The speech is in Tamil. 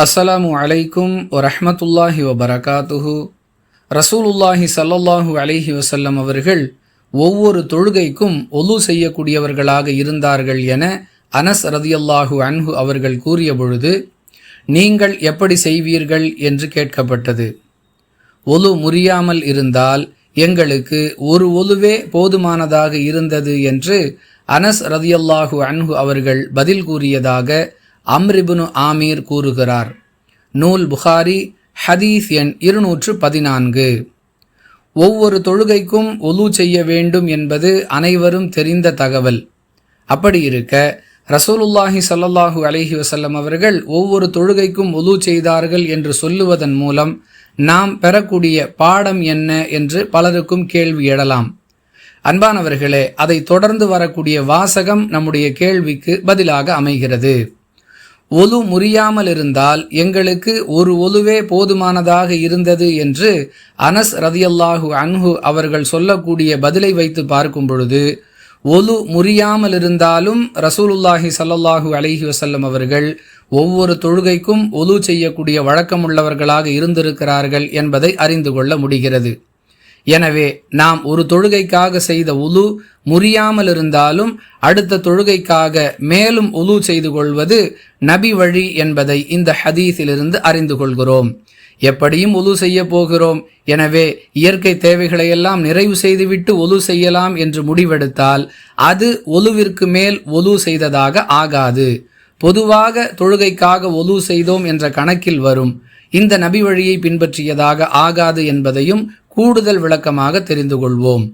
அஸ்ஸலாமு அலைக்கும் வரஹ்மத்துல்லாஹி வபரகாத்துஹு. ரசூலுல்லாஹி ஸல்லல்லாஹு அலைஹி வஸல்லம் அவர்கள் ஒவ்வொரு தொழுகைக்கும் ஒலு செய்யக்கூடியவர்களாக இருந்தார்கள் என அனஸ் ரதியல்லாஹு அன்ஹு அவர்கள் கூறிய பொழுது, நீங்கள் எப்படி செய்வீர்கள் என்று கேட்கப்பட்டது. ஒலு முறியாமல் இருந்தால் எங்களுக்கு ஒரு ஒலுவே போதுமானதாக இருந்தது என்று அனஸ் ரதியல்லாஹு அன்ஹு அவர்கள் பதில் கூறியதாக அம்ர் இப்னு ஆமீர் கூறுகிறார். நூல் புகாரி, ஹதீஸ் எண் 214. ஒவ்வொரு தொழுகைக்கும் ஒலு செய்ய வேண்டும் என்பது அனைவரும் தெரிந்த தகவல். அப்படி இருக்க ரசூலுல்லாஹி ஸல்லல்லாஹு அலைஹி வஸல்லம் அவர்கள் ஒவ்வொரு தொழுகைக்கும் ஒலு செய்தார்கள் என்று சொல்லுவதன் மூலம் நாம் பெறக்கூடிய பாடம் என்ன என்று பலருக்கும் கேள்வி எழலாம். அன்பானவர்களே, அதை தொடர்ந்து வரக்கூடிய வாசகம் நம்முடைய கேள்விக்கு பதிலாக அமைகிறது. ஒலு முறியாமல் இருந்தால் எங்களுக்கு ஒரு ஒலுவே போதுமானதாக இருந்தது என்று அனஸ் ரதியல்லாஹு அன்ஹு அவர்கள் சொல்லக்கூடிய பதிலை வைத்து பார்க்கும் பொழுது, ஒலு முறியாமல் இருந்தாலும் ரசூலுல்லாஹி ஸல்லல்லாஹு அலைஹி வஸல்லம் அவர்கள் ஒவ்வொரு தொழுகைக்கும் ஒலு செய்யக்கூடிய வழக்கமுள்ளவர்களாக இருந்திருக்கிறார்கள் என்பதை அறிந்து கொள்ள முடிகிறது. எனவே நாம் ஒரு தொழுகைக்காக செய்த உலு முறியாமல் இருந்தாலும் அடுத்த தொழுகைக்காக மேலும் உலு செய்து கொள்வது நபி வழி என்பதை இந்த ஹதீஸிலிருந்து அறிந்து கொள்கிறோம். எப்படியும் உலு செய்ய போகிறோம், எனவே இயற்கை தேவைகளையெல்லாம் நிறைவு செய்துவிட்டு ஒலு செய்யலாம் என்று முடிவெடுத்தால் அது ஒலுவிற்கு மேல் ஒலு செய்ததாக ஆகாது. பொதுவாக தொழுகைக்காக ஒலு செய்தோம் என்ற கணக்கில் வரும். இந்த நபி வழியை பின்பற்றியதாக ஆகாது என்பதையும் கூடுதல் விளக்கமாக தெரிந்து கொள்வோம்.